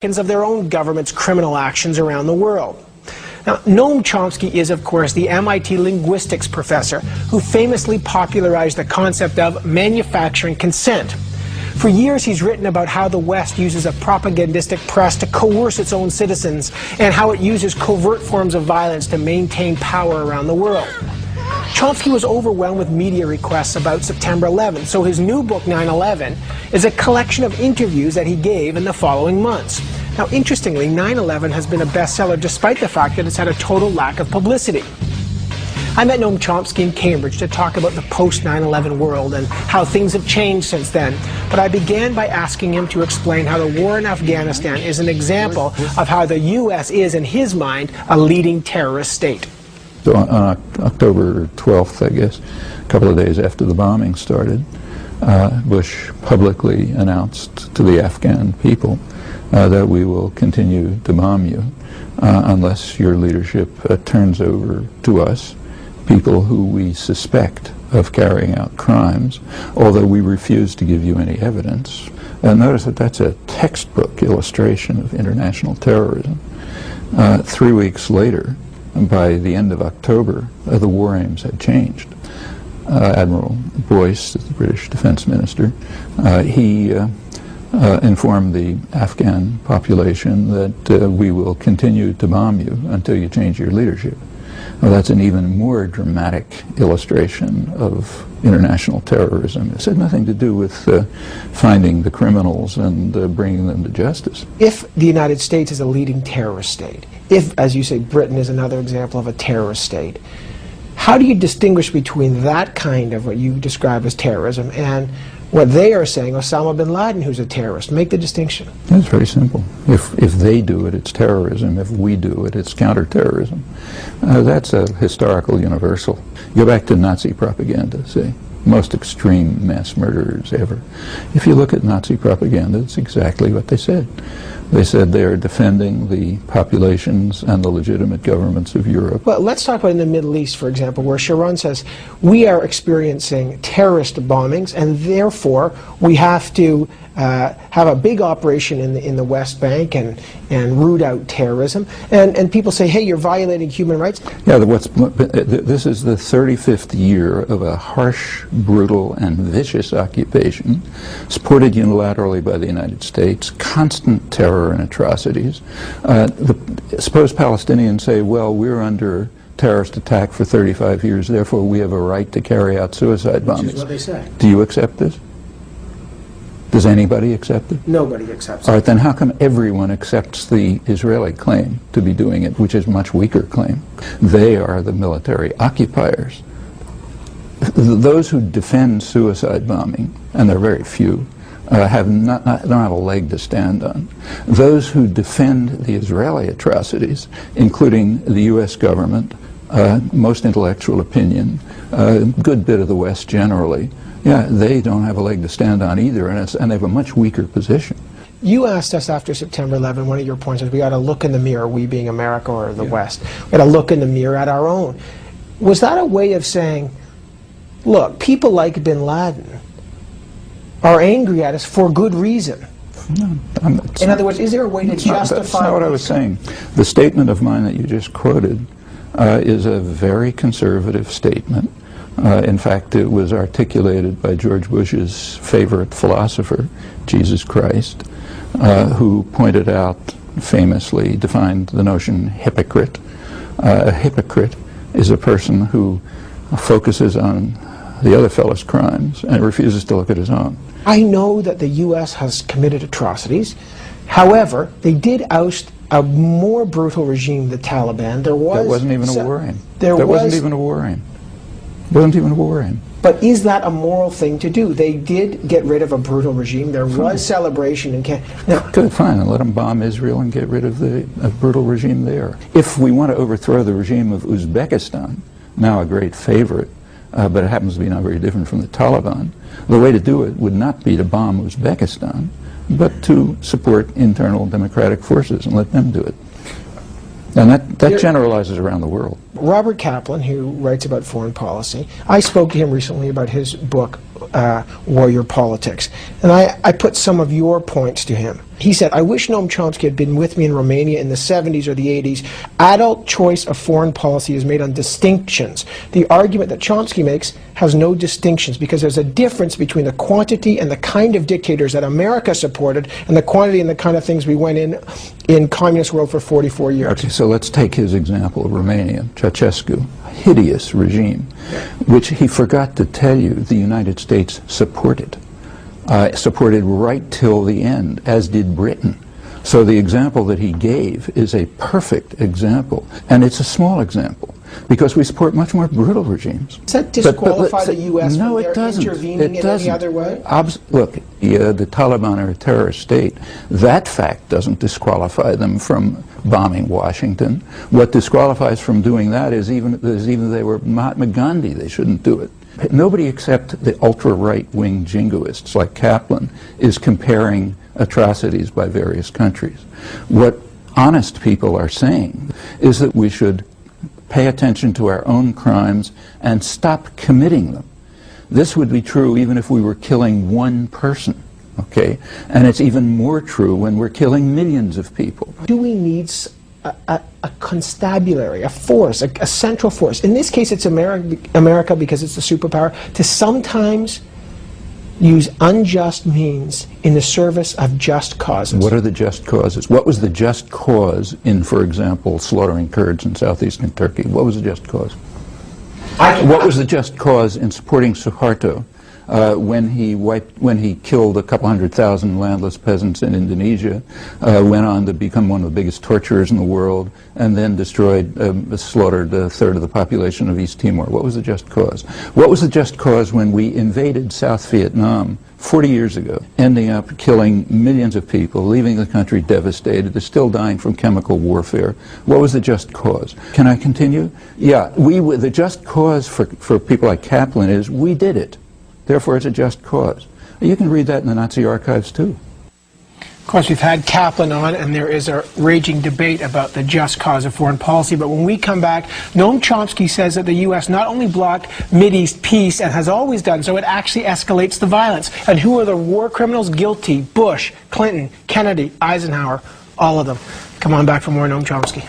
of their own government's criminal actions around the world. Now, Noam Chomsky is, of course, the MIT linguistics professor who famously popularized the concept of manufacturing consent. For years, he's written about how the West uses a propagandistic press to coerce its own citizens and how it uses covert forms of violence to maintain power around the world. Chomsky was overwhelmed with media requests about September 11, so his new book, 9/11, is a collection of interviews that he gave in the following months. Now, interestingly, 9/11 has been a bestseller despite the fact that it's had a total lack of publicity. I met Noam Chomsky in Cambridge to talk about the post-9/11 world and how things have changed since then, but I began by asking him to explain how the war in Afghanistan is an example of how the U.S. is, in his mind, a leading terrorist state. So on October 12th, I guess, a couple of days after the bombing started, Bush publicly announced to the Afghan people that we will continue to bomb you unless your leadership turns over to us people who we suspect of carrying out crimes, although we refuse to give you any evidence. Notice that that's a textbook illustration of international terrorism. 3 weeks later, by the end of October, the war aims had changed. Admiral Boyce, the British defense minister, he informed the Afghan population that we will continue to bomb you until you change your leadership. Well, that's an even more dramatic illustration of international terrorism. It had nothing to do with finding the criminals and bringing them to justice. If the United States is a leading terrorist state, if, as you say, Britain is another example of a terrorist state, how do you distinguish between that kind of what you describe as terrorism and what they are saying, Osama bin Laden, who's a terrorist? Make the distinction. It's very simple. If they do it, it's terrorism. If we do it, it's counterterrorism. That's a historical universal. Go back to Nazi propaganda, say, most extreme mass murderers ever. If you look at Nazi propaganda, it's exactly what they said. They said they are defending the populations and the legitimate governments of Europe. Well, let's talk about in the Middle East, for example, where Sharon says, we are experiencing terrorist bombings, and therefore we have to have a big operation in the West Bank and root out terrorism. And people say, hey, you're violating human rights. Yeah, this is the 35th year of a harsh, brutal, and vicious occupation, supported unilaterally by the United States, constant terror and atrocities. Suppose Palestinians say, well, we're under terrorist attack for 35 years, therefore we have a right to carry out suicide bombings. Which is what they say. Do you accept this? Does anybody accept it? Nobody accepts it. All right, then how come everyone accepts the Israeli claim to be doing it, which is a much weaker claim? They are the military occupiers. Those who defend suicide bombing, and there are very few, don't have a leg to stand on. Those who defend the Israeli atrocities, including the U.S. government, most intellectual opinion, a good bit of the West generally, yeah, they don't have a leg to stand on either, and they have a much weaker position. You asked us after September 11, one of your points was we got to look in the mirror, we being America or the West, we got to look in the mirror at our own. Was that a way of saying, look, people like bin Laden are angry at us for good reason? No, in other words, is there a way to justify... That's not what I was saying. The statement of mine that you just quoted is a very conservative statement. In fact, it was articulated by George Bush's favorite philosopher, Jesus Christ, who pointed out, famously defined the notion hypocrite. A hypocrite is a person who focuses on the other fellow's crimes and refuses to look at his own. I know that the U.S. has committed atrocities. However, they did oust a more brutal regime, the Taliban. There was... That wasn't even a war aim. There wasn't even a war aim. Wasn't even a war aim. But is that a moral thing to do? They did get rid of a brutal regime. There was celebration in Canada. Good, fine, and let them bomb Israel and get rid of the brutal regime there. If we want to overthrow the regime of Uzbekistan, now a great favorite, but it happens to be not very different from the Taliban, the way to do it would not be to bomb Uzbekistan, but to support internal democratic forces and let them do it. And that generalizes around the world. Robert Kaplan, who writes about foreign policy, I spoke to him recently about his book, Warrior Politics, and I put some of your points to him. He said, I wish Noam Chomsky had been with me in Romania in the 70s or the 80s. Adult choice of foreign policy is made on distinctions. The argument that Chomsky makes has no distinctions because there's a difference between the quantity and the kind of dictators that America supported and the quantity and the kind of things we went in communist world for 44 years. Okay, so let's take his example of Romania, Ceausescu, hideous regime, which he forgot to tell you the United States supported. Supported right till the end, as did Britain. So the example that he gave is a perfect example, and it's a small example, because we support much more brutal regimes. Does that disqualify the U.S. No, from their intervening in any other way? Look, the Taliban are a terrorist state. That fact doesn't disqualify them from bombing Washington. What disqualifies from doing that is even if they were Mahatma Gandhi, they shouldn't do it. Nobody except the ultra-right-wing jingoists like Kaplan is comparing atrocities by various countries. What honest people are saying is that we should pay attention to our own crimes and stop committing them. This would be true even if we were killing one person, okay? And it's even more true when we're killing millions of people. Do we need a constabulary, a force, a central force? In this case, it's America because it's a superpower, to sometimes use unjust means in the service of just causes. What are the just causes? What was the just cause in, for example, slaughtering Kurds in southeastern Turkey? What was the just cause? What was the just cause in supporting Suharto when he killed a couple 100,000 landless peasants in Indonesia, went on to become one of the biggest torturers in the world, and then slaughtered a third of the population of East Timor? What was the just cause? What was the just cause when we invaded South Vietnam 40 years ago, ending up killing millions of people, leaving the country devastated, they're still dying from chemical warfare? What was the just cause? Can I continue? Yeah, the just cause for people like Kaplan is we did it. Therefore, it's a just cause. You can read that in the Nazi archives, too. Of course, we've had Kaplan on, and there is a raging debate about the just cause of foreign policy. But when we come back, Noam Chomsky says that the U.S. not only blocked Mideast peace and has always done so, it actually escalates the violence. And who are the war criminals guilty? Bush, Clinton, Kennedy, Eisenhower, all of them. Come on back for more Noam Chomsky.